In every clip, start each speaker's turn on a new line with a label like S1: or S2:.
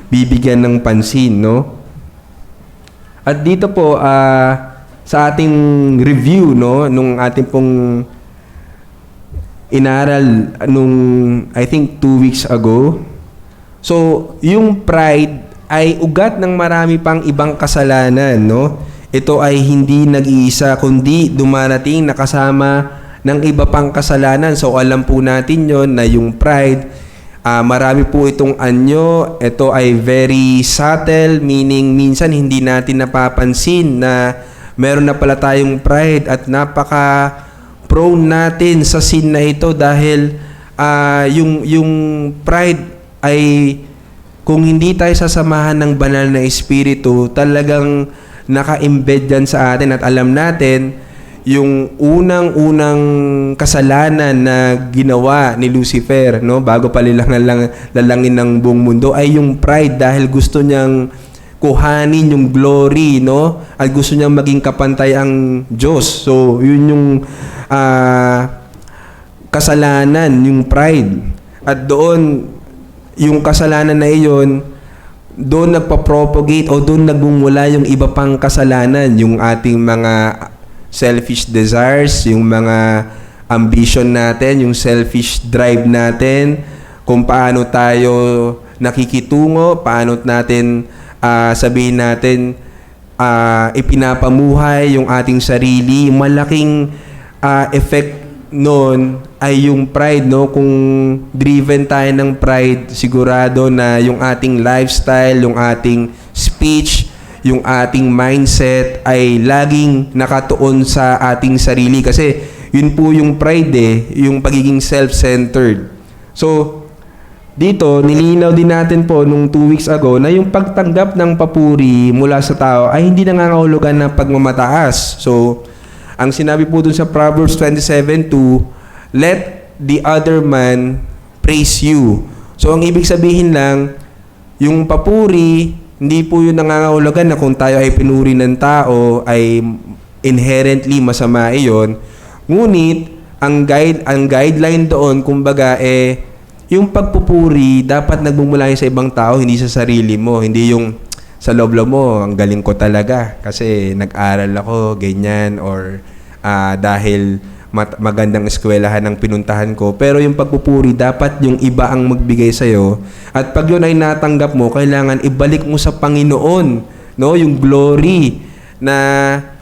S1: bibigyan ng pansin, no? At dito po, sa ating review, no, nung ating pong inaral nung, I think, 2 weeks ago. So, yung pride ay ugat ng marami pang ibang kasalanan, no? Ito ay hindi nag-iisa, kundi dumarating na kasama ng iba pang kasalanan. So, alam po natin yon na yung pride, marami po itong anyo. Ito ay very subtle, meaning minsan hindi natin napapansin na meron na pala tayong pride at napaka prone natin sa sin na ito dahil yung pride ay kung hindi tayo sasamahan ng banal na espiritu, talagang naka-embed yan sa atin at alam natin yung unang-unang kasalanan na ginawa ni Lucifer, no, bago pa lalangin ng buong mundo ay yung pride dahil gusto niyang kuhanin yung glory, no, at gusto niyang maging kapantay ang Diyos. So yun yung kasalanan, yung pride. At doon, yung kasalanan na iyon, doon nagpa-propagate o doon nagmumula yung iba pang kasalanan, yung ating mga selfish desires, yung mga ambition natin, yung selfish drive natin, kung paano tayo nakikitungo, paano natin sabihin natin ipinapamuhay yung ating sarili. Malaking effect noon ay yung pride, no? Kung driven tayo ng pride, sigurado na yung ating lifestyle, yung ating speech, yung ating mindset ay laging nakatuon sa ating sarili. Kasi yun po yung pride, yung pagiging self-centered. So, dito, nilinaw din natin po nung 2 weeks ago na yung pagtanggap ng papuri mula sa tao ay hindi nangangahulugan ng pagmamataas. So, ang sinabi po dun sa Proverbs 27:2, let the other man praise you. So, ang ibig sabihin lang, yung papuri, hindi po yun nangangahulugan na kung tayo ay pinuri ng tao ay inherently masama iyon. Ngunit, ang guideline doon, kumbaga, yung pagpupuri, dapat nagmumula sa ibang tao, hindi sa sarili mo. Hindi yung sa loob-loob mo, ang galing ko talaga kasi nag-aral ako, ganyan, or dahil magandang eskwelahan ang pinuntahan ko. Pero yung pagpupuri, dapat yung iba ang magbigay sa'yo. At pag yun ay natanggap mo, kailangan ibalik mo sa Panginoon, no? Yung glory na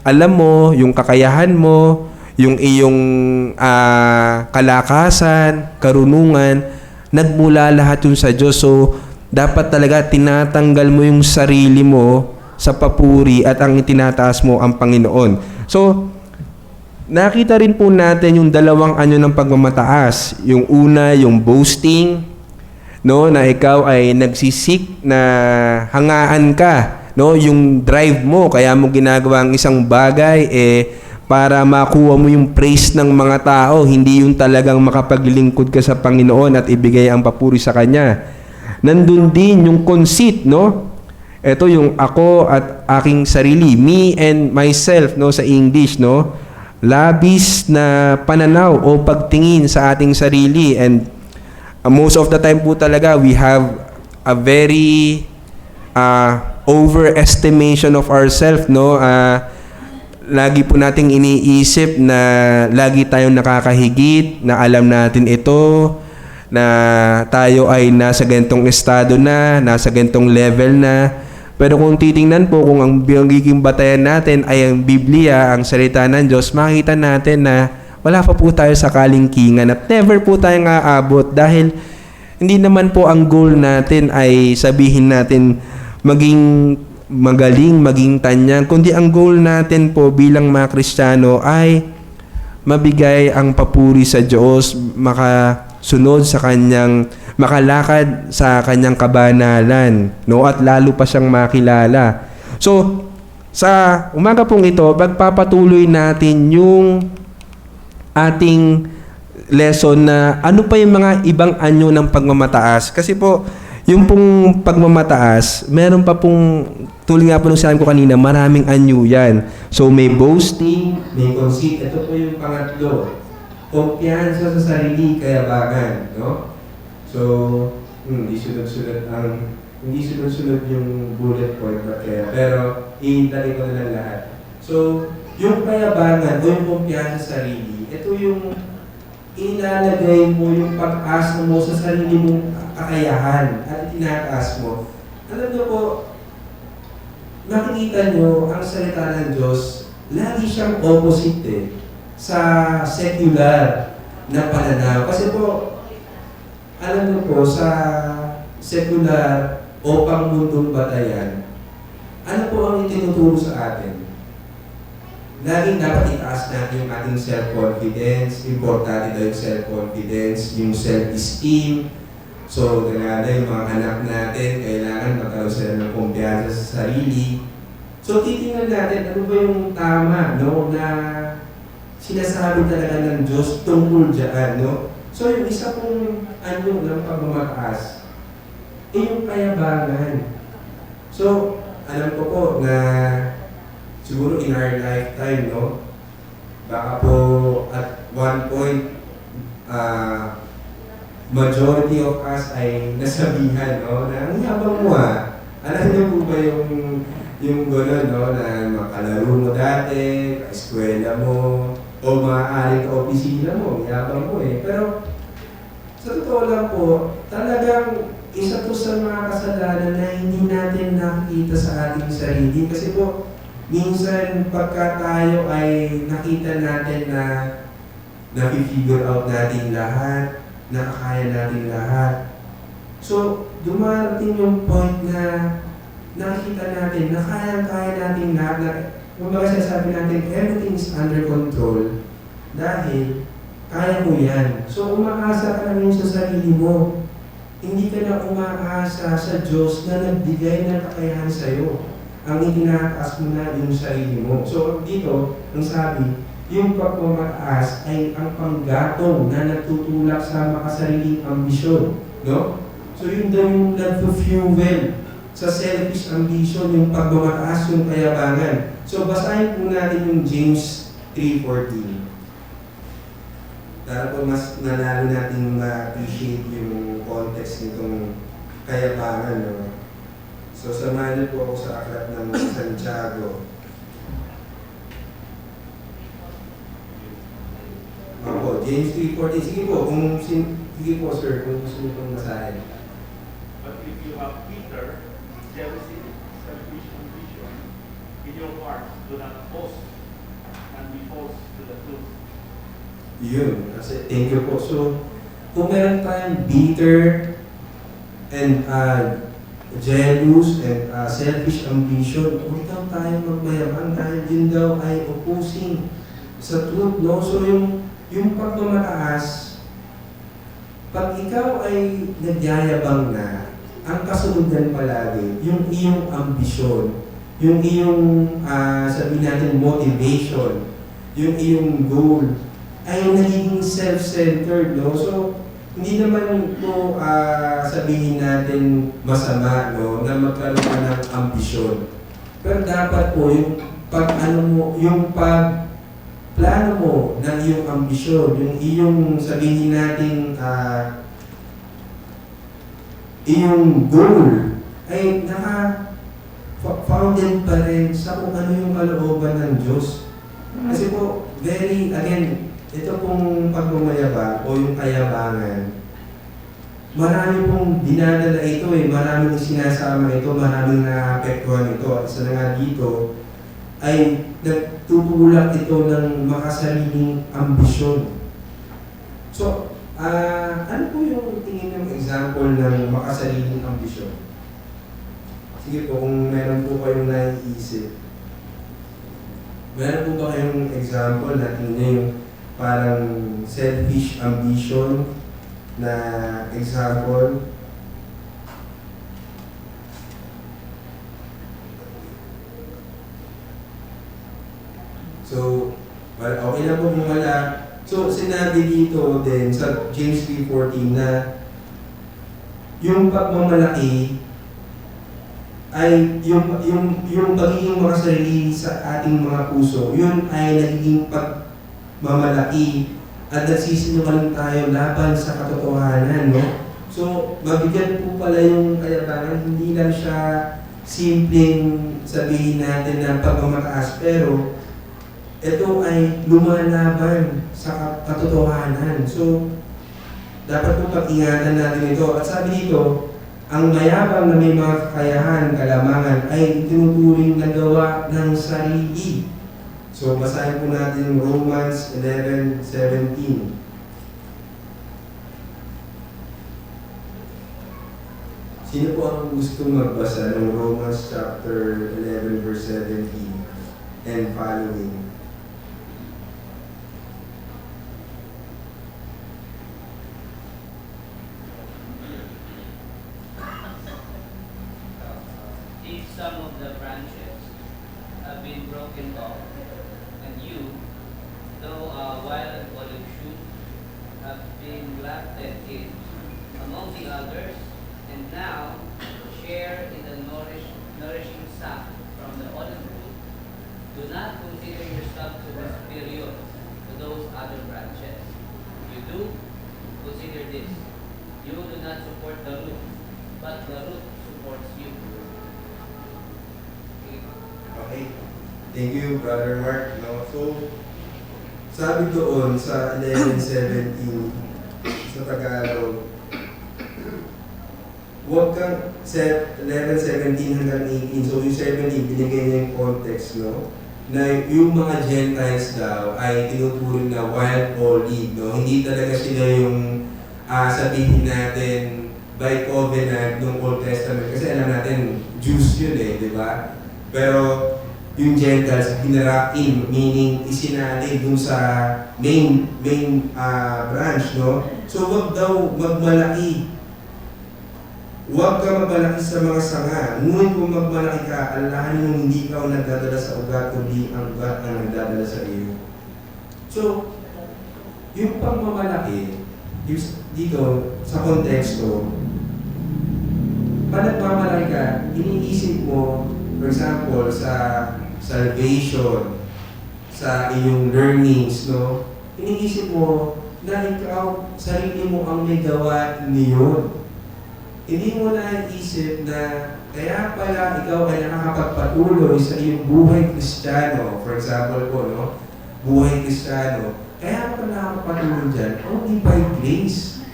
S1: alam mo, yung kakayahan mo, yung iyong kalakasan, karunungan, nagmula lahat yun sa Diyos. So, dapat talaga tinatanggal mo yung sarili mo sa papuri at ang itinataas mo ang Panginoon. So, nakita rin po natin yung dalawang anyo ng pagmamataas. Yung una, yung boasting, no, na ikaw ay nagsisik na hangaan ka, no, yung drive mo, kaya mo ginagawa ang isang bagay para makuha mo yung praise ng mga tao, hindi yung talagang makapaglingkod ka sa Panginoon at ibigay ang papuri sa Kanya. Nandun din yung conceit, no? Ito yung ako at aking sarili, me and myself, no, sa English, no? Labis na pananaw o pagtingin sa ating sarili, and most of the time po talaga we have a very overestimation of ourselves, no? Lagi po nating iniisip na lagi tayong nakakahigit, na alam natin ito, na tayo ay nasa ganitong estado na, nasa ganitong level na. Pero kung titingnan po, kung ang magiging batayan natin ay ang Biblia, ang salita ng Diyos, makikita natin na wala pa po tayo sa kalingkingan at never po tayong aabot dahil hindi naman po ang goal natin ay sabihin natin maging magaling, maging tanyag, kundi ang goal natin po bilang mga Kristiyano ay mabigay ang papuri sa Diyos, makasunod sa Kanyang, makalakad sa Kanyang kabanalan, no? At lalo pa siyang makilala. So, sa umaga pong ito, pagpapatuloy natin yung ating lesson na ano pa yung mga ibang anyo ng pagmamataas. Kasi po, yung pong pagmamataas, meron pa pong, tuloy nga po nung sinabi ko kanina, maraming anyo yan. So, may boasting, may conceit. Ito po yung pangatlo. Kumpiyansa sa sarili, kayabangan. No? So, isunod-sunod ang Hindi sunod-sunod yung bullet point ba kaya. Pero, iintali ko na lang lahat. So, yung kayabangan o yung kumpiyansa sa sarili, ito yung ilalagay mo yung pag-asa mo sa sarili mong kakayahan at itinataas mo. Alam niyo po, makikita niyo ang salita ng Diyos, lagi siyang opposite sa secular na pananaw. Kasi po, alam niyo po, sa secular o pangmundong batayan, ano po ang itinuturo sa atin? Laging dapat itaas natin yung ating self-confidence. Importante daw yung self-confidence, yung self-esteem. So, talaga yung mga anak natin, kailangan magkaroon sila ng kumpiyansa sa sarili. So, titingnan natin ano ba yung tama, no, na sinasabi talaga ng Diyos tungkol dyan, no? So, yung isa pong ano ng pagmamataas, yung kayabangan. So, alam ko po na siguro in our lifetime, no, baka po at one point, majority of us ay nasabihan, no, na ang yabang mo Alam niyo po ba yung gano'n, no, na makalaro mo dati, ka-eskwela mo, o maaaring ka-opisina mo, yabang mo Pero, sa totoo lang po, talagang isa to sa mga kasalanan na hindi natin nakikita sa ating sarili. Kasi po, minsan pagka tayo ay nakita natin na na-figure out natin lahat, nakakaya natin lahat. So, dumarating yung point na nakikita natin na kaya-kaya natin lahat. Na, kumbaga sasabi natin, everything is under control dahil kaya mo yan. So, umaasa ka lang yun sa sarili mo. Hindi ka na umaasa sa Diyos na nagbigay ng kakayahan sa'yo. Ang itinataas mo na yung sarili mo. So, dito, ang sabi, yung pagmamataas ay ang panggatong na nagtutulak sa makasariling ambisyon. No? So, yun daw yung nagpo-fuel sa selfish ambition, yung pagmamataas, yung kayabangan. So, basahin po natin yung James 3:14. Para po mas nalalo natin ma-appreciate yung context nitong kayabangan. No? So, samahan niyo po ako sa aklat ng Santiago. Ako, James 3:14. Sige po, sige po sir, kung gusto niyo pong masahin.
S2: But if you have bitter, jealousy, selfish ambition in your heart, do not boast and be false to the truth.
S1: Yun, kasi thank you po. So, kung meron tayong bitter and jealous and selfish ambition, huwag daw tayo magmayaman dahil yun daw ay opposing sa truth, no? So, yung pagmamataas, pag ikaw ay nagyayabang na, ang kasunod palagi, yung iyong ambisyon, yung iyong, sabihin natin, motivation, yung iyong goal, ay nagiging self-centered, no? So, hindi naman po sabihin natin masama, no, na magkaroon ka ng ambisyon. Pero dapat po yung plano mo ng iyong ambisyon, yung iyong sabihin natin iyong goal ay naka-founded pa rin sa kung ano yung kalooban ng Diyos. Kasi po, again, ito pong pagmamayabang o yung kayabangan, marami pong dinadala ito maraming sinasama ito, maraming naapektuhan ito. Isa na nga dito ay nagtutulak ito ng makasariling ambisyon. So, ano po yung tingin ng example ng makasariling ambisyon? Sige po, kung meron po kayong naiisip. Meron po ba kayong example na tingin yung parang selfish ambition na example? So, okay na po kung wala. So, sinabi dito din sa James 3:14 na yung pagmamalaki ay yung pagiging makasarili sa ating mga puso, yun ay nagiging pagmamalaki at nagsisinungaling tayo laban sa katotohanan, no? So, mabigat po pala yung kayabangan. Hindi lang siya simpleng sabihin natin na pagmamataas, pero ito ay lumalaban sa katotohanan. So, dapat po pag-ingatan natin ito. At sabi dito, ang mayabang na may mga kakayahan, kalamangan ay tinuturing na gawa ng sarili. So, basahin po natin Romans 11:17. Sino po ang gusto magbasa ng Romans chapter 11 verse 17 and following?
S3: If some of the branches have been broken off, and you, though a wild olive shoot, have been grafted in among the others, and now share in the nourishing sap from the olive root, do not consider yourself to be superior to those other branches. You do, consider this. You do not support the root, but the root supports you.
S1: Okay. Thank you, Brother Mark. No? So, sabi doon sa 11:17 sa Tagalog, huwag kang set 11:17 hanggang 18. So, yung 17, binigay niya yung context, no? Na yung mga Gentiles daw ay tinuturing na wild olive, no? Hindi talaga sila yung sabihin natin by covenant ng Old Testament. Kasi alam natin, Jews yun eh, di ba? Pero yung Gentiles, binarakin, meaning isinali dun sa main branch, no? So, wag daw magmalaki. Huwag ka magmalaki sa mga sanga. Ngunit kung magmalaki ka, alahanin mong hindi ka ang nagdadala sa ugat, kundi ang ugat ang nagdadala sa iyo. So, yung pagmamalaki, yung dito, sa konteksto, pag nagmamalaki ka, iniisip mo, for example, sa salvation, sa iyong learnings, no? Iniisip mo na ikaw, sarili mo ang may gawa niyon. Hindi mo na isip na kaya pala ikaw ay nakakapagpatuloy sa iyong buhay Kristiyano. For example po, no? Buhay Kristiyano. Kaya ka nakakapatuloy dyan only by grace.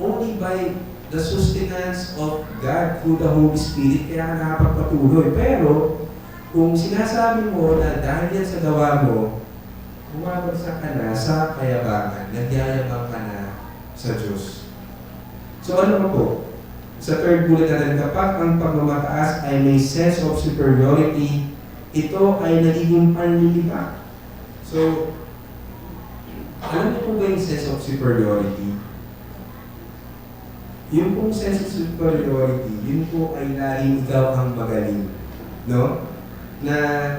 S1: Only by the sustenance of God through the Holy Spirit. Kaya ka nakakapagpatuloy. Pero, kung sinasabi mo na dahil yan sa gawa mo, bumabagsak ka na sa kayabangan, nagyayabang ka na sa Diyos. So ano po? Sa third bullet natin, kapag ang pagmamataas ay may sense of superiority, ito ay nagiging panlilibak. So, alam niyo po ba yung sense of superiority? Yung pong sense of superiority, yun po ay laging ikaw ang magaling. No? Na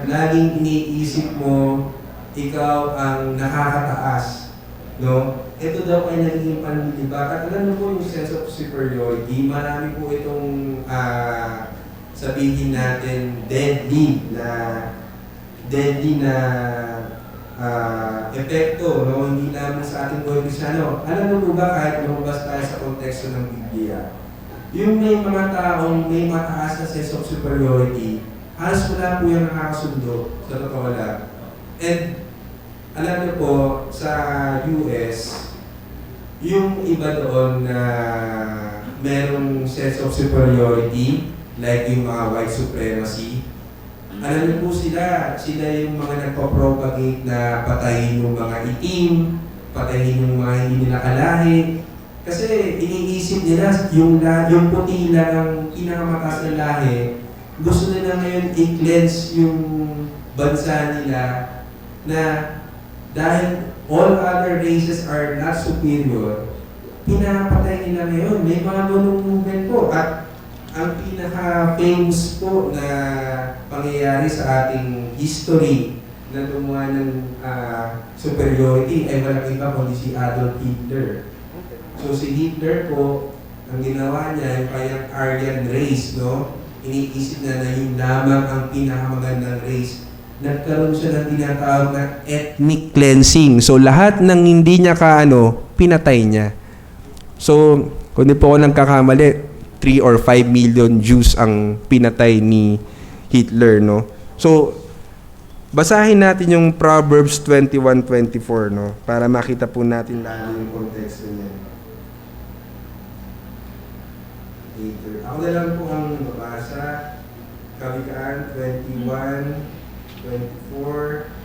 S1: laging iniisip mo, ikaw ang nakakataas. No? Ito daw ay naging panlilibak. At alam mo po yung sense of superiority, marami po itong sabihin natin deadly na epekto, no? Hindi lamang sa ating buhay Kristiyano. Alam mo po ba kahit lumabas tayo sa konteksto ng Biblia, yung may mga taong may mataas na sense of superiority, halos wala po yung nakakasundo sa totoo lang. And alam niyo po, sa US, yung iba doon na merong sense of superiority, like yung mga white supremacy, alam niyo po sila yung mga nagpo-propagate na patayin yung mga itim, patayin yung mga hindi nila kalahi. Kasi iniisip nila yung puti lang ang pinakamataas na lahi, gusto nila ngayon i-cleanse yung bansa nila na dahil all other races are not superior, pinapatay nila ngayon. May mga ganung movement po. At ang pinaka-famous po na pangyayari sa ating history na gumawa ng superiority ay walang iba kundi si Adolf Hitler. So si Hitler po, ang ginawa niya, yung kayang Aryan race, no? Iniisip na yun lamang ang pinakamagandang race. Nagkaroon siya ng tinatawag na ethnic cleansing. So lahat ng hindi niya pinatay niya. So kung di po ako nagkakamali, 3 or 5 million Jews ang pinatay ni Hitler, no? So, basahin natin yung Proverbs 21:24, no? Para makita po natin lalo yung konteksto niya. Ako na lang po ang babasa. Kawikaan 21:24.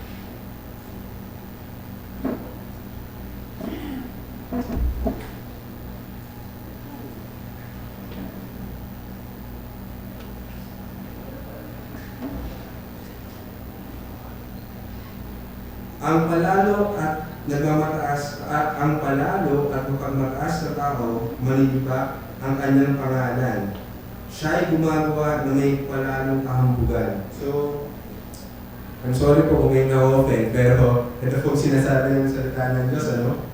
S1: Ang palalo at nagmamataas at ang palalo at mapagmataas na tao, maniniba ang kanyang pangalan. Siya ay gumagawa na may palalong kahambugan. So, I'm sorry po kung may na-offend, pero ito po sinasabi ng salita ng Diyos, ano?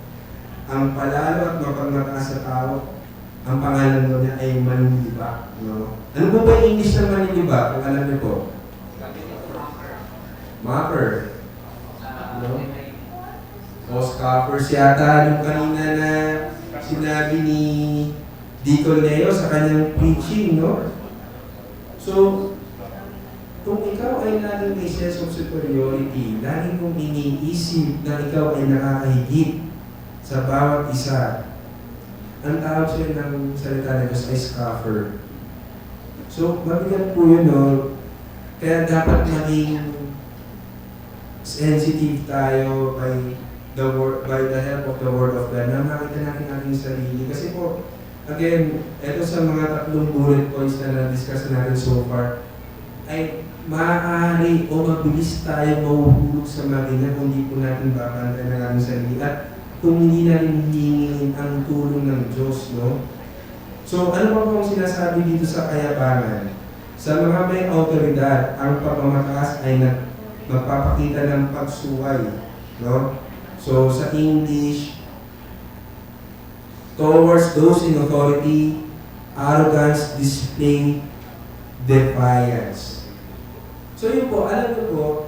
S1: Ang palalo at mapagmataas na tao, ang pangalan mo niya ay maniniba. No? Ano po ba yung English ng maniniba? Kung alam niyo po. Mocker. No? O scoffers yata yung kanina na sinabi ni Deacon Leo sa kanyang preaching, no? So, kung ikaw ay laging may sense of superiority, laging kong iniisip na ikaw ay nakakahigit sa bawat isa, ang tawag siya ng salita ng Diyos ay scoffer. So, mabigat po yun, no? Kaya dapat maging sensitive tayo by the help of the Word of God na makita natin ating sarili. Kasi po, again, ito sa mga 3 bullet points na na-discuss natin so far, ay maaari o mabilis tayo mahuhulog sa magina kung hindi po natin babantayan ng ating sarili at kung hindi natin hihingin ang tulong ng Diyos, no? So, ano pa pong sinasabi dito sa kayabangan? Sa mga may autoridad, ang pagmamataas ay magpapakita ng pagsuway, no? So, sa English, towards those in authority, arrogance, display, defiance. So yun po, alam ko po,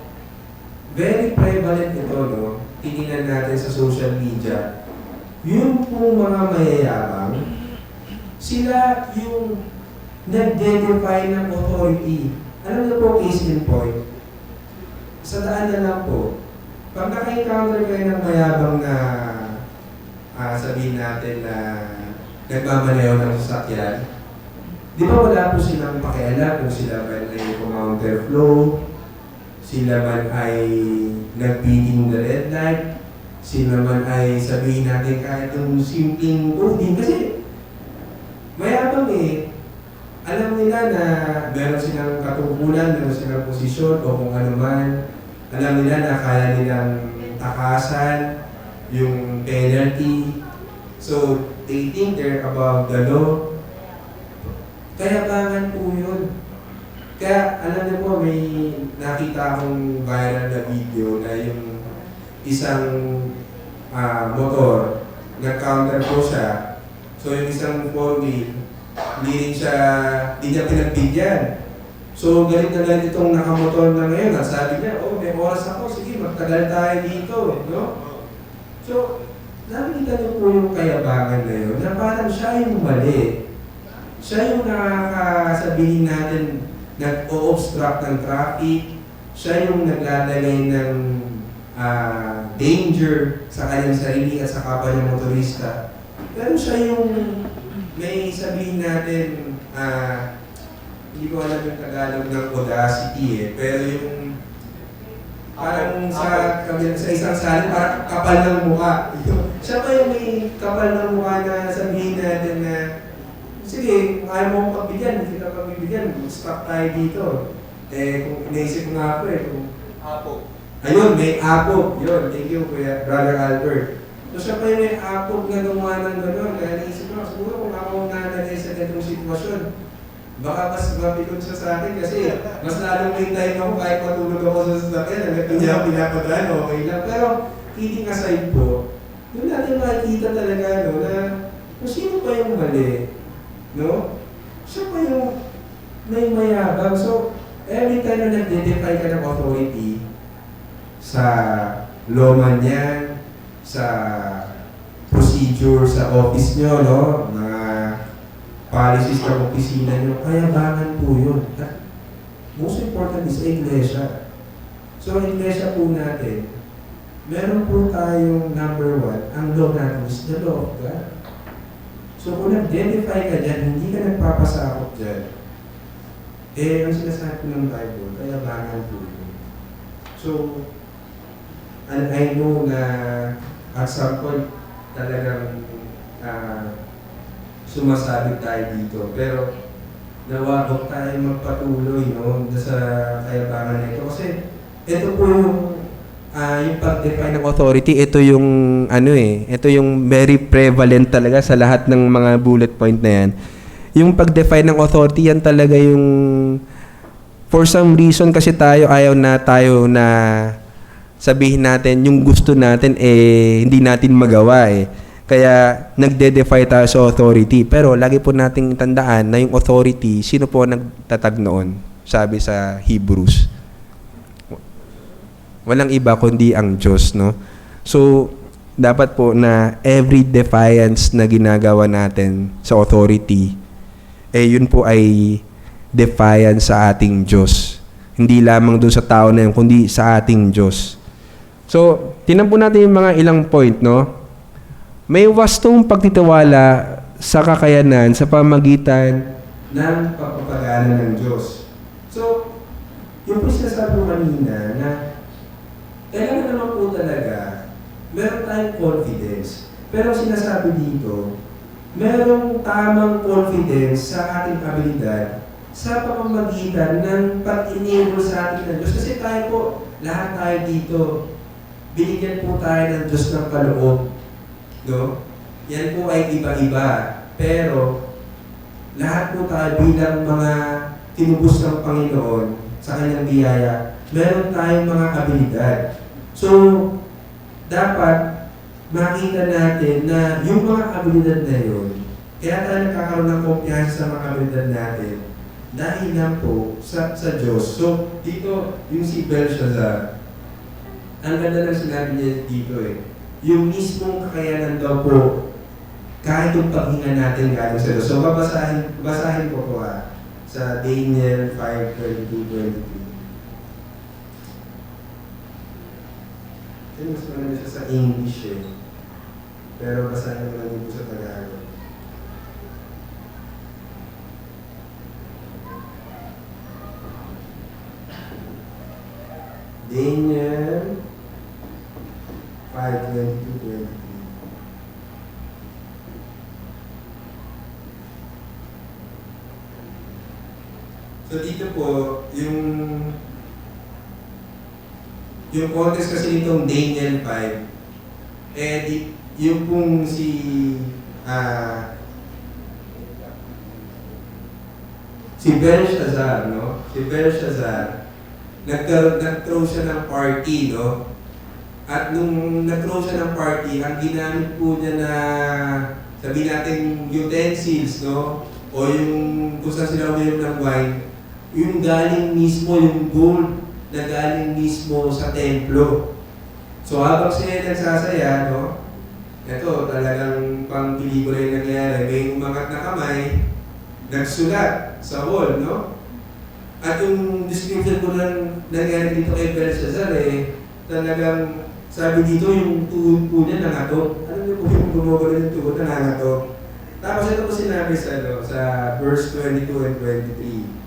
S1: very prevalent ito, no? Tingnan natin sa social media. Yung po mga mayayabang, sila yung nag-defy ng authority. Alam niyo po, case in point, sa daan na lang po, pag naka-encounter kayo ng mayabang na sabihin natin na nagmamaneho ng sasakyan, di ba wala po silang pakialam kung sila man ay counterflow, sila man ay nag-beating the red light, sila man ay sabihin natin kahit yung simpleng coding, kasi mayabang eh. Alam nila na meron silang katungkulan, meron silang posisyon o kung ano man. Alam nila na kaya nilang takasan yung penalty. So, they think they're above the law. Kayabangan po yun. Kaya, alam niyo po, may nakita akong viral na video na yung isang motor, nag-counter po siya. So, yung isang four-wheel, hindi niya pinagbigyan. So, galit na galit itong nakamotor na ngayon. Sabi niya, oh, may oras ako, sige, magtagal tayo dito. No? So, nakikita niyo po yung kayabangan na yun, na parang siya yung mali. Siya yung nakakasabihin natin, nag-o-obstruct ng traffic. Siya yung naglalagay ng danger sa kanyang sarili at sa kapwa niyang motorista. Pero siya yung may sabihin natin, hindi ko alam yung Tagalog ng audacity eh, pero yung parang sa isang salin, parang kapal ng mukha. Siya pa yung may kapal ng mukha na sabihin natin na, sige, kung ayaw mo akong pagbigyan, hindi kita pagbibigyan, stop tayo dito. Eh, kung inaisip ko nga ako eh, kung apo. Ayun, may apo. Yun, thank you, Kuya, Brother Albert. So siya pa yung may apo na gumawa ng gano'n, kaya naisip ko, siguro kung ako nanalay sa ganitong sitwasyon, baka mas mapikon siya sa akin kasi mas lalong may time ako kahit matulog ako sa sasakyan, hanggang hindi ako pinapadaan, okay lang. Pero, kidding aside po, doon natin makikita talaga, no, na kung sino pa yung mali, no? Siya pa yung may mayabang. So, every time na nag-defy ka ng authority, sa law man yan, sa procedure sa office nyo, no? Mga policies ng opisina nyo, kayabangan po yun. At most important is iglesia. So, ang iglesia po natin, meron po tayong number 1, ang law natin is the law of God. So, kung nag-identify ka dyan, hindi ka nagpapasakot dyan, ang sinasabi ng Bible, kayabangan po yun. So, and I know na at some point, talagang sumasabit tayo dito. Pero, nawa huwag tayo magpatuloy sa kayabangan na ito. Kasi, ito po yung pag-define ng authority, ito yung ito yung very prevalent talaga sa lahat ng mga bullet point na yan. Yung pag-define ng authority, yan talaga yung for some reason kasi ayaw na sabihin natin yung gusto natin hindi natin magawa Kaya nagde-defy tayo sa authority. Pero lagi po nating tandaan na yung authority, sino po nagtatag noon? Sabi sa Hebrews. Walang iba kundi ang Diyos, no? So, dapat po na every defiance na ginagawa natin sa authority, yun po ay defiance sa ating Diyos. Hindi lamang doon sa tao na yun, kundi sa ating Diyos. So, tinan po natin yung mga ilang point, no? May wastong pagtitiwala sa kakayanan sa pamagitan ng pagpapagana ng Diyos. So, yung po sinasabi ko kanina na kailangan naman po talaga meron tayong confidence. Pero sinasabi dito, merong tamang confidence sa ating abilidad sa pamamagitan ng pag-enable sa ating ng Diyos. Kasi tayo po, lahat tayo dito, binigyan po tayo ng Diyos ng kaloob. No? Yan po ay iba-iba. Pero, lahat po tayo bilang mga tinubos ng Panginoon sa kanyang biyaya, meron tayong mga abilidad. So, dapat makita natin na yung mga abilidad na yun, kaya tayo nagkakaroon ng kumpiyansa sa mga abilidad natin dahil lang po sa Diyos. So, dito, yung si Belshazzar, ang ganda ng sinabi niya dito yung mismong kakayanan daw po, kahit yung paghinga natin galing sa Diyos. So, basahin ko po sa Daniel 5:22-23. Mas maganda siya sa English pero basahin mo lang dito sa Tagalog. Daniel 5:22-23. So dito po, yung context kasi nitong Daniel 5, yung pong si Belshazzar, no? Si Belshazzar, nag-throw siya ng party, no? At nung nag-throw siya ng party, ang ginamit po niya na, sabihin natin, utensils, no? O yung kung saan sila uminom ng wine, yung galing mismo, yung gold na galing mismo sa templo. So habang siya nagsasaya, no? Ito, talagang pang pelikula yung nangyari. May umangat na kamay, nagsulat sa wall, no? At yung description ko ng nangyari dito kay Belshazzar, talagang sabi dito yung tuhod po niya nangatok. Ano niyo po yung gumagano yung tuhod na nangatok? Tapos ito po sinabi sa verse 22 and 23.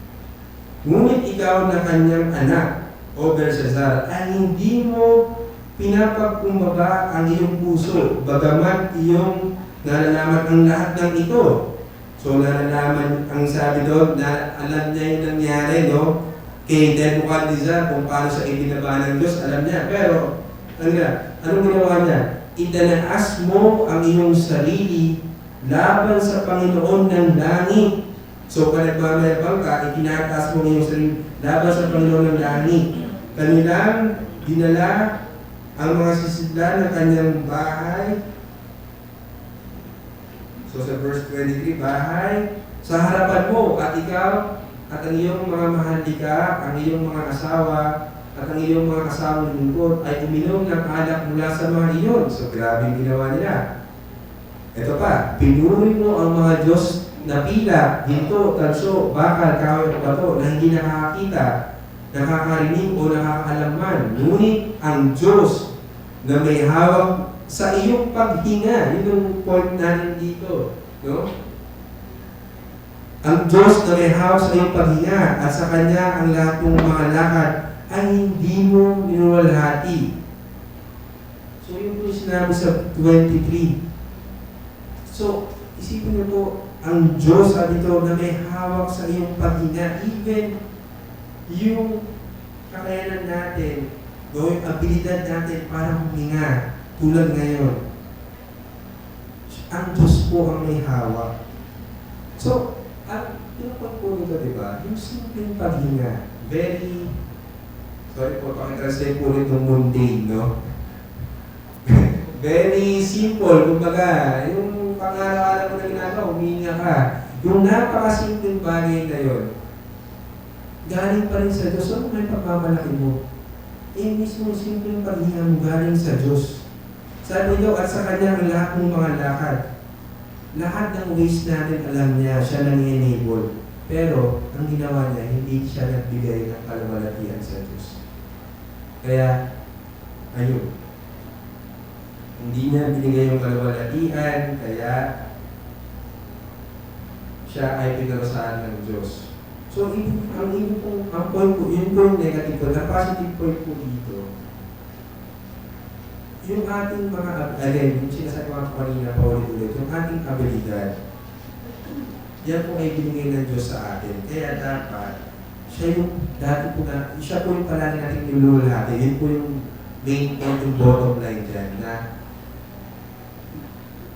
S1: Ngunit ikaw na kanyang anak, O Belshazzar, ay hindi mo pinapagkumbaba ang iyong puso, bagamat iyong nalalaman ang lahat ng ito. So nalalaman, ang sabi doon, na alam niya yung nangyari, no? Kay Nebuchadnezzar, kung paano sa ibinaba ng Diyos, alam niya. Pero, anong ginawa niya? Itanaas mo ang iyong sarili laban sa Panginoon ng langit. So, kung nagmamayabang ka, itinataas mo ang iyong sarili laban sa Panginoon ng langit. Kanilang dinala ang mga sisidlan ng kanyang bahay. So, sa verse 23, bahay sa harapan mo at ikaw at ang iyong mga mahalika, ang iyong mga asawa, at ang iyong mga asawang lingkod ay uminom ng alak mula sa mga iyon. So, grabe ginawa nila. Ito pa, pinuri mo ang mga Diyos napila, ginto, talso, bakal, kahoy, bato na hindi nakakakita, nakakarinig o nakakaalam man. Ngunit ang Diyos na may hawak sa iyong paghinga, yun yung point natin dito, no? Ang Diyos na may hawak sa iyong paghinga at sa Kanya ang lahat ng mga lakad ay hindi mo ninuwalhati. So yun po yung sinabi sa 23. So, isipin niyo po, ang Diyos at ito na may hawak sa iyong paghinga, even yung kakayanan natin, yung abilidad natin para huminga, tulad ngayon. Ang Diyos po ang may hawak. So, ang tinapag po nito, di ba? Yung simpleng paghinga, sorry po, pakitranslate po nito mundane, no? Very simple, kumbaga, yung pang-araw-araw mo na ginagawa, huminga ka. Yung napakasimpleng bagay na yun, galing pa rin sa Diyos. Ano may pagmamalaki mo? Mismo simpleng paghinga mo galing sa Diyos. Sabi niyo, at sa Kanya ang lahat ng mga lakad. Lahat ng ways natin alam niya, siya nang enable. Pero, ang ginawa niya, hindi siya nagbigay ng kaluwalhatian sa Diyos. Kaya, ayun. Hindi niya binigay yung kaluwalhatian, kaya siya ay pinarusahan ng Diyos. So, ang point po, yun po yung negative point. Ang positive point po dito, yung ating mga, again, yung sinasabi ko kanina pa ulit, yung ating abilidad, yan po ay binigay ng Diyos sa atin. Kaya dapat, siya yung palagi natin nilulhati. Yun po yung main point, yung bottom line dyan, na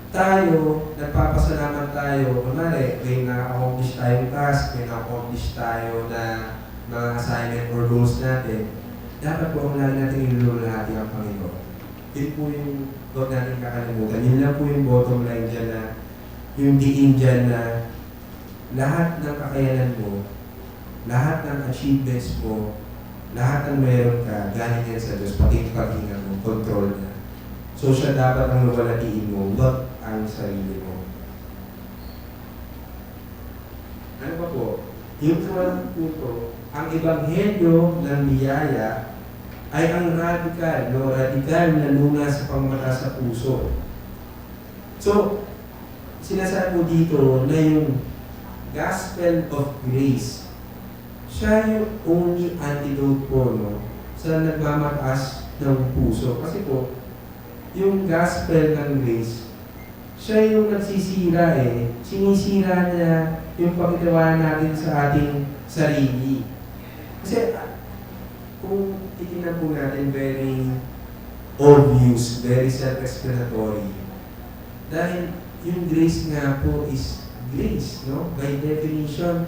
S1: tayo, nagpapasalamat tayo, kunwari, may na-accomplish tayong task, may na-accomplish tayo na mga assignment or goals natin, dapat po ang lagi natin nilulhati ang Panginoon. Yun po yung huwag natin kakalimutan. Yun lang po yung bottom line dyan na, yung diin dyan na lahat ng kakayanan mo, lahat ng achievements mo, lahat ng meron ka, galing yan sa Diyos, pati yung paghinga mo, control na. So siya dapat ang luwalhatiin mo, huwag ang sarili mo. Ano pa po? Yung kawalang punto, ang ebanghelyo ng biyaya ay ang radikal na lunas sa pangmata sa puso. So, sinasabi mo dito na yung gospel of grace, siya yung only antidote po, no, sa nagmamataas ng puso. Kasi po, yung gospel ng grace, siya yung nagsisira sinisira niya yung pagkitiwala natin sa ating sarili. Kasi kung titignan po natin, very obvious, very self-explanatory. Dahil yung grace nga po is grace, no? By definition,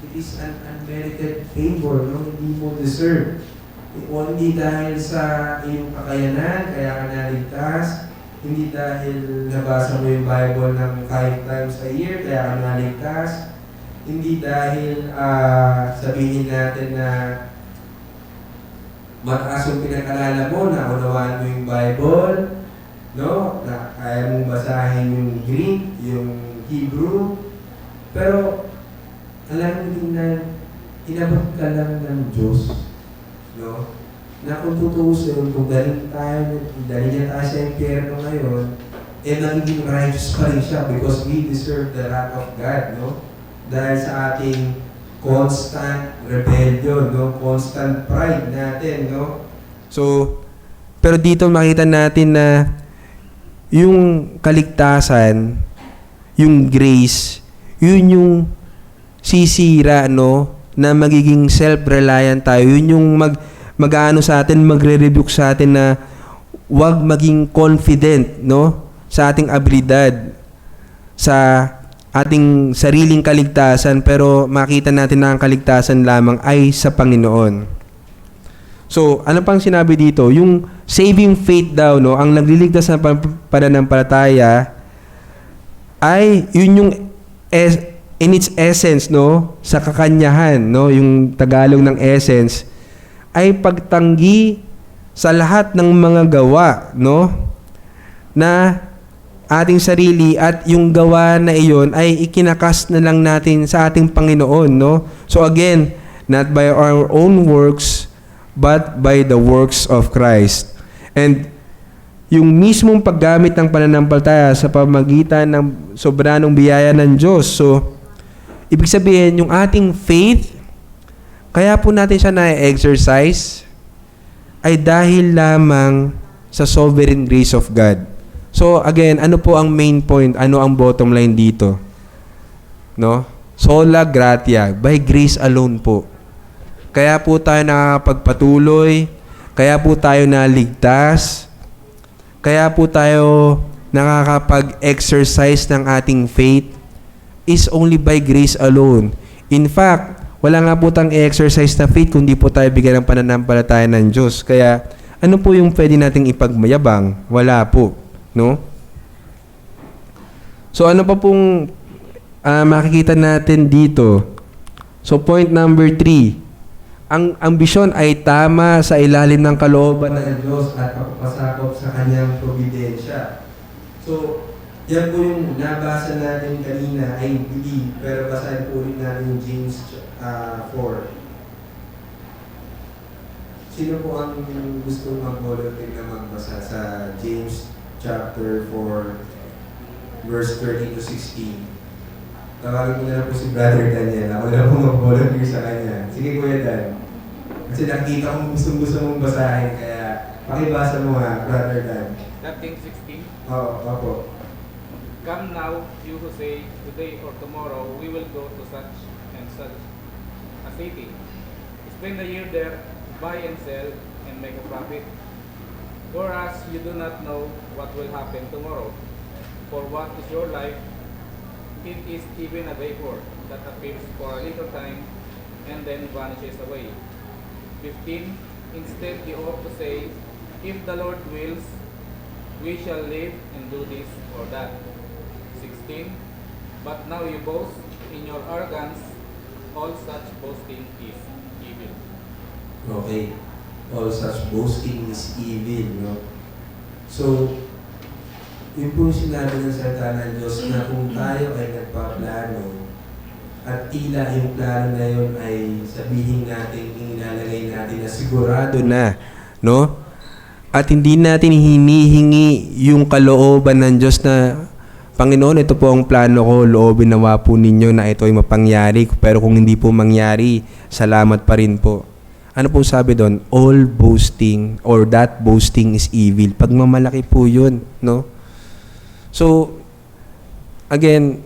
S1: it is an unmerited favor, no? Hindi mo deserve. Hindi dahil sa iyong kakayanan, kaya ka naligtas. Hindi dahil nabasa mo yung Bible ng 5 times a year, kaya ka naligtas. Hindi dahil sabihin natin na mataas yung pinag-alala mo, na unawaan mo yung Bible, no? Na kaya mong basahin yung Greek, yung Hebrew. Pero, alam mo din na inabot ka lang ng Diyos, no? Na kung tutuusin, kung dali niya tayo sa impyerno ngayon, magiging righteous pa rin siya because we deserve the wrath of God, no? Dahil sa ating constant rebellion, no? Constant pride natin, no? So, pero dito makita natin na yung kaligtasan, yung grace, yun yung sisira, no? Na magiging self-reliant tayo. Yun yung mag-aano sa atin, magre-rebuke sa atin na wag maging confident, no? Sa ating abilidad, sa ating sariling kaligtasan, pero makita natin na ang kaligtasan lamang ay sa Panginoon. So, ano pang sinabi dito? Yung saving faith daw, no? Ang nagliligtas na pananampalataya ay yun yung in its essence, no? Sa kakanyahan, no? Yung Tagalog ng essence ay pagtanggi sa lahat ng mga gawa, no? Na ating sarili at yung gawa na iyon ay ikinakas na lang natin sa ating Panginoon, no? So again, not by our own works, but by the works of Christ. And yung mismong paggamit ng pananampalataya sa pamagitan ng sobranong biyaya ng Diyos. So, ibig sabihin, yung ating faith, kaya po natin siya na-exercise, ay dahil lamang sa sovereign grace of God. So, again, ano po ang main point? Ano ang bottom line dito? No? Sola gratia, by grace alone po. Kaya po tayo nakakapagpatuloy, kaya po tayo naligtas, kaya po tayo nakakapag-exercise ng ating faith is only by grace alone. In fact, wala nga po tayong exercise na faith kundi po tayo bigyan ng pananampalataya ng Diyos. Kaya, ano po yung pwede nating ipagmayabang? Wala po. No? So, ano pa pong makikita natin dito? So, point number 3. Ang ambisyon ay tama sa ilalim ng kalooban ng Diyos at pagpasakop sa kanyang providensya. So, yan po yung nabasa natin kanina, I believe, pero basahin po rin natin yung James 4. Sino po ang gusto mag-volunteer na magbasa sa James chapter 4, verse 30 to 16? Tawagin ko na lang po si Brother Daniel. Ako na po mag-volunteer sa kanya. Sige, Kuya Dan. Kasi nakita kong gusto mong basahin, kaya pakibasa mo nga, Brother Dan.
S4: 13:16.
S1: Oo, opo.
S4: Come now, you who say, today or tomorrow, we will go to such and such a city. Spend a year there, buy and sell, and make a profit. Whereas you do not know what will happen tomorrow. For what is your life? It is even a vapor that appears for a little time and then vanishes away. 15. Instead, you ought to say, if the Lord wills, we shall live and do this or that. 16. But now you boast in your arrogance. All such boasting is evil.
S1: Okay. All such boasting is evil, no? So, yun po yung sinabi ng salita ng Diyos na kung tayo ay nagpaplano at tila yung plano na yun ay sabihin natin, inalagay natin na sigurado na, no? At hindi natin hinihingi yung kalooban ng Diyos na, Panginoon, ito po ang plano ko, loobin nawa po ninyo na ito ay mapangyari, pero kung hindi po mangyari, salamat pa rin po. Ano po sabi doon? All boasting or that boasting is evil. Pagmamalaki po yun, no? So, again,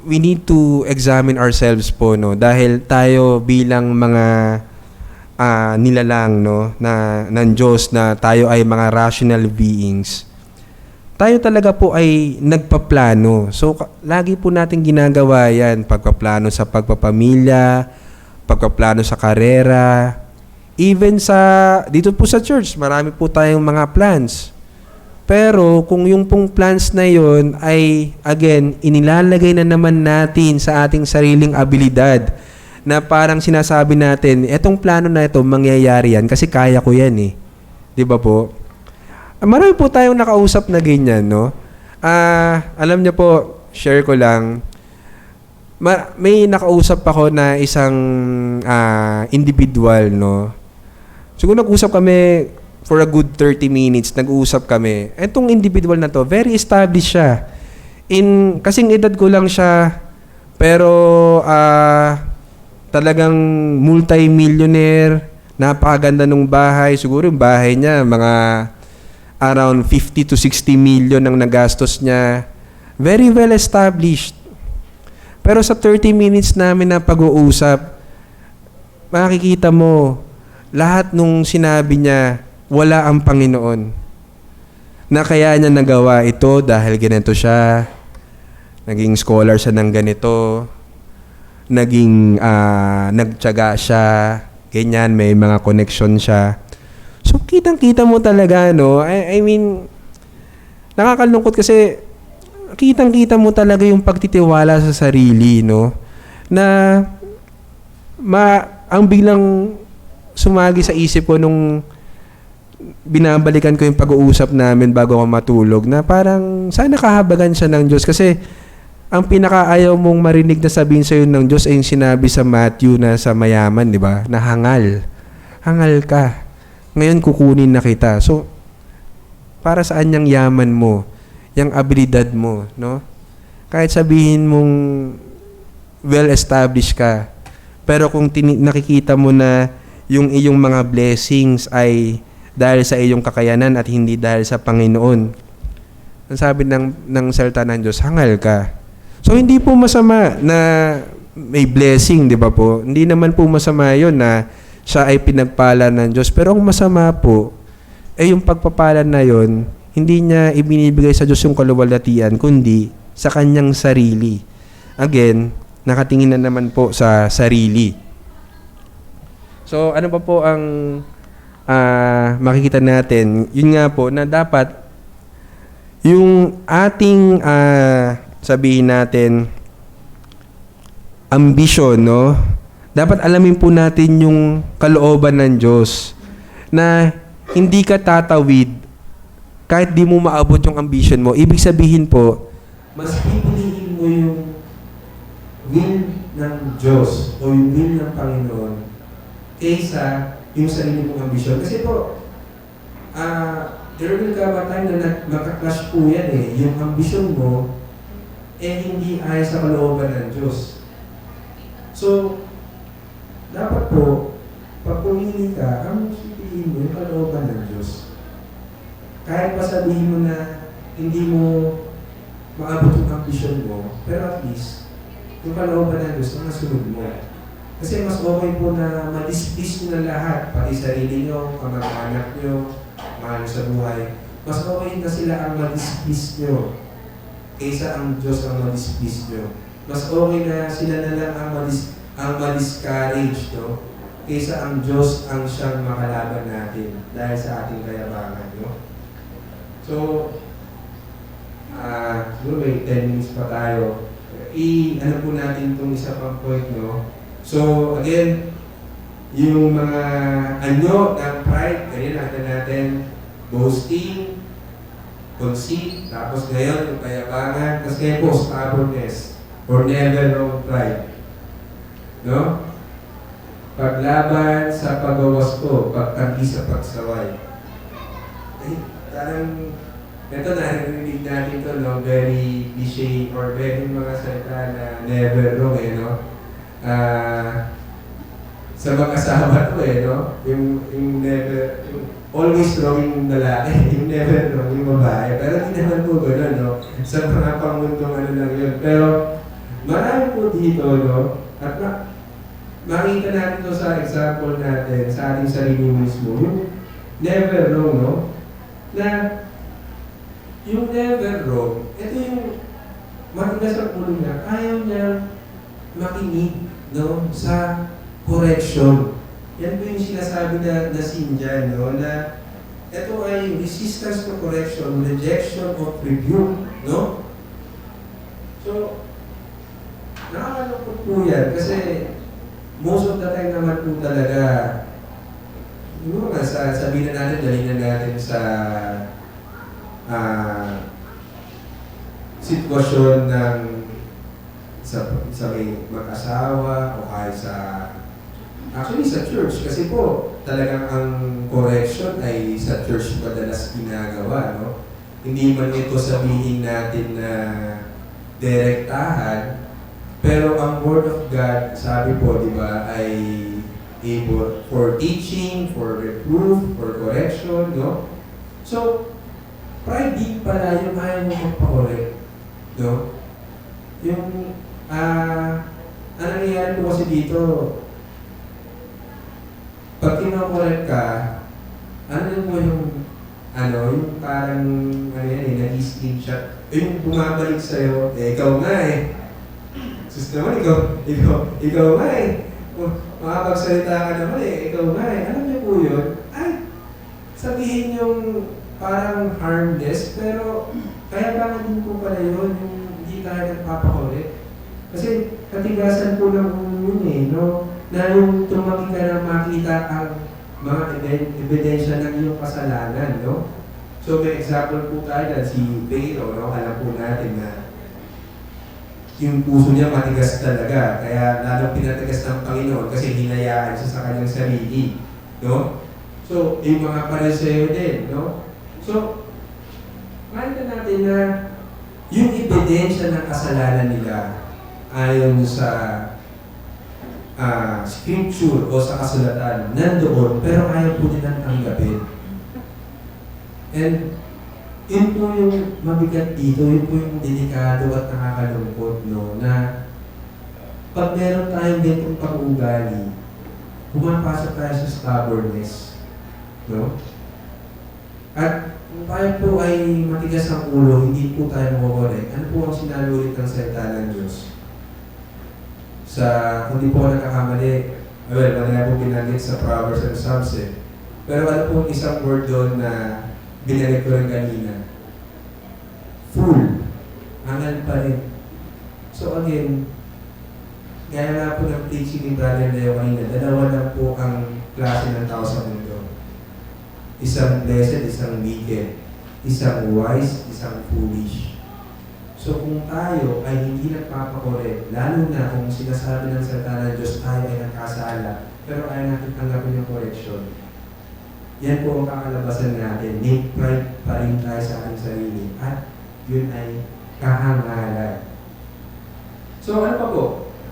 S1: we need to examine ourselves po, no? Dahil tayo bilang mga nilalang, no? Ng Diyos na tayo ay mga rational beings. Tayo talaga po ay nagpaplano. So, lagi po natin ginagawa yan. Pagpaplano sa pagpapamilya, pagpaplano sa karera. Even dito po sa church, marami po tayong mga plans. Pero kung yung pong plans na yon ay, again, inilalagay na naman natin sa ating sariling abilidad na parang sinasabi natin, etong plano na ito, mangyayari yan kasi kaya ko yan eh. Di ba po? Marami po tayong nakausap na ganyan, no? Alam niyo po, share ko lang, may nakausap ako na isang individual, no? Siguro nag-usap kami for a good 30 minutes, nag-uusap kami. Etong individual na to, very established siya. Kasing edad ko lang siya, pero talagang multi-millionaire, napakaganda ng bahay. Siguro yung bahay niya, mga around 50 to 60 million ang nagastos niya. Very well established. Pero sa 30 minutes namin na pag-uusap, makikita mo, lahat nung sinabi niya, wala ang Panginoon. Na kaya niya nagawa ito dahil ganito siya, naging scholar siya ng ganito, naging nagtiyaga siya, ganyan, may mga connection siya. So, kitang-kita mo talaga, no? I mean, nakakalungkot kasi kitang-kita mo talaga yung pagtitiwala sa sarili, no? Na ang biglang sumagi sa isip ko nung binabalikan ko yung pag-uusap namin bago ako matulog na parang sana kahabagan siya ng Diyos kasi ang pinakaayaw mong marinig na sabihin sa'yo ng Diyos ay yung sinabi sa Matthew na sa mayaman, di ba? Na hangal. Hangal ka. Ngayon kukunin na kita. So, para saan yung yaman mo? Yung abilidad mo, no? Kahit sabihin mong well-established ka, pero kung nakikita mo na yung iyong mga blessings ay dahil sa iyong kakayanan at hindi dahil sa Panginoon, ang sabi ng salita ng Diyos, hangal ka. So, hindi po masama na may blessing, di ba po? Hindi naman po masama yun na siya ay pinagpala ng Diyos. Pero ang masama po, ay yung pagpapala na yun, hindi niya ibinibigay sa Diyos yung kaluwalhatian, kundi sa kanyang sarili. Again, nakatingin na naman po sa sarili. So, ano pa po ang makikita natin? Yun nga po, na dapat yung ating sabihin natin ambition, no? Dapat alamin po natin yung kalooban ng Diyos na hindi ka tatawid kahit di mo maabot yung ambition mo. Ibig sabihin po, mas pipiliin mo yung will ng Diyos o yung will ng Panginoon kaysa yung sarili mong ambisyon. Kasi po, there will come a time na magka-clash po yan eh. Yung ambisyon mo, hindi ay sa kalooban ng Diyos. So, dapat po, pag pumili ka, ang pipiliin mo yung kalooban ng Diyos. Kahit pa sabihin mo na hindi mo maabot yung ambisyon mo, pero at least, yung kalooban ng Diyos ang nasunod mo. Kasi mas okay po na madispis nyo na lahat, pati sarili nyo, kamag-anak nyo, mahal sa buhay. Mas okay na sila ang madispis nyo kaysa ang Diyos ang madispis nyo. Mas okay na sila na lang ang madiscourage, no? Kaysa ang Diyos ang siyang makalaban natin dahil sa ating kayabangan, no? So, siguro may 10 minutes pa tayo. Ano po natin itong isa pang point, no? So, again, yung mga anyo ng pride, ganyan natin, boasting, conceit, tapos ngayon yung kayabangan, tapos ngayon po, stubbornness, or never wrong pride. No? Paglaban sa pagawas ko, pagtanggi sa pagsaway. Ay, parang, ito narinig natin ito, no? Very cliche or very mga salita na never wrong, no? Sa mag-asawa to, no? Yung never, always wrong yung lalaki, yung never wrong yung babae. Pero hindi naman po gano'n, no? Sa mga pangmundong ano lang yun. Pero marami po dito, no? At makita natin to sa example natin, sa ating sarili mismo, yung never wrong, no? Na yung never wrong, ito yung matigas ang ulo niya, ayaw niya makinig, no? Sa correction. Yan po yung sinasabi na sin dyan, no? Na ito ay resistance to correction, rejection of rebuke, no? So, nakakalungkot po yan kasi most of the time naman po talaga, siguro nga, sabihin na natin, dali na natin sa sitwasyon ng sa may mag-asawa o kahit actually sa church, kasi po talagang ang correction ay sa church madalas ginagawa, no? Hindi man ito sabihin natin na direktahan, pero ang Word of God, sabi po, di ba, ay able for teaching, for reproof, for correction, no? So, pride din pala yung ayaw mo magpa-correct, no? Yung, ano nangyayari po kasi dito, pag kino-correct ka, ano mo yung parang, nag-screenshot, yung bumabalik sa'yo, ikaw nga eh. Sus naman, ikaw nga eh. Makapagsalita ka naman eh, ikaw nga eh. Alam niyo po yun? Ay, sabihin yung parang harmless, pero kaya bakit din po pala yun, yung hindi tayo nagpapakulit. Kasi katigasan po ng ulo yun eh, no? Na yung tumaki ka na makita ang mga ebidensya ng iyong kasalanan, no? So may example po tayo dyan, si Pedro, no? Alam po natin na yung puso niya matigas talaga, kaya lalong pinatigas ng Panginoon kasi hinayaan siya sa kanyang sarili, no? So, yung mga pariseo din, no? So, makita natin na yung ebidensya ng kasalanan nila ayon sa scripture o sa kasulatan nandoon, pero ayaw po nilang tanggapin. And yun po yung mabigat dito, yun po yung delikado at nakakalungkot, no, na pag meron tayong ganitong pag-uugali, pumapasok tayo sa stubbornness, no? At kung tayo po ay matigas ang ulo, hindi po tayo makukorek. Ano po ang sinabi ulit ng salita ng Diyos? Kung di po ako nagkakamali, well, manila po binanggit sa Proverbs and Psalms eh. Pero ano po isang word doon na binanggit ko rin kanina? Fool. Angal pa rin. So again, gaya nga po ng teaching ni Brother Leo kanina, dalawa lang po ang klase ng tao sa mundo. Isang blessed, isang wicked. Isang wise, isang foolish. So kung tayo ay hindi nagpapakorek, lalo na kung sinasabi ng salita ng Diyos tayo ay nagkasala, pero ayaw natin tanggapin yung correction, yan po ang kakalabasan natin. May pride pa rin tayo sa ating sarili at yun ay kahangalan. So ano pa po?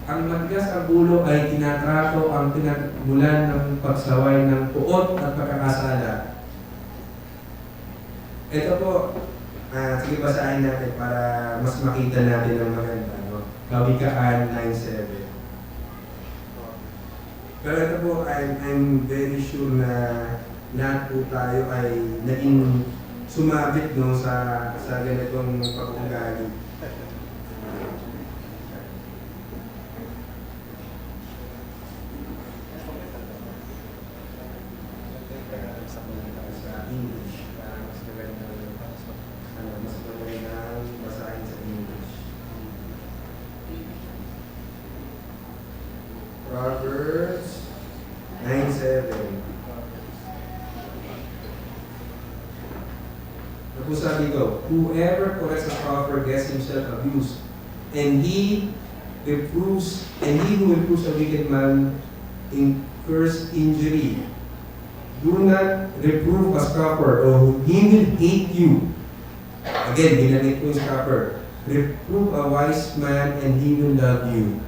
S1: Ang matigas ang ulo ay tinatrato ang pinagmulan ng pagsaway ng puot at pagkakasala. Ito po, sige basahin natin para mas makita natin ang maganda. No? Kawikaan 9:7. Pero ito po, I'm very sure na lahat po tayo ay naging sumabit, no, sa ganitong pag-uugali. Sa English, mas magandang basahin sa English. Proverbs 9:7. Ano sabi ko? Whoever corrects a scoffer gets himself abused, and he who reproves a wicked man incurs injury. Do not reprove a scoffer, or he will hate you. Again, binanggit ko yung scoffer. Reprove a wise man, and he will love you.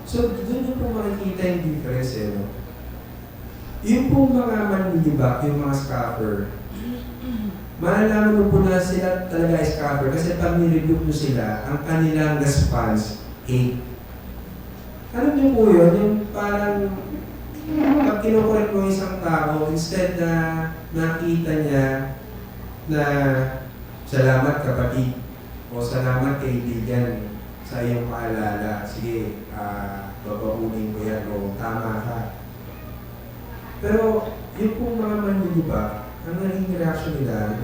S1: So, doon yung po makikita yung difference, eh, no? Yung po mga manlilibak, yung mga scoffer, malalaman mo po na sila talaga ay scoffer kasi pag nirebuke mo sila, ang kanilang response, hate. Alam niyo po yun, yung parang pag kinukorek mo isang tao, instead na nakita niya na salamat kapatid o salamat kaibigan sa iyong paalala, sige, babakunin ko yan o tama ka. Pero yung pong mga manlilibak, ang naging reaction nila,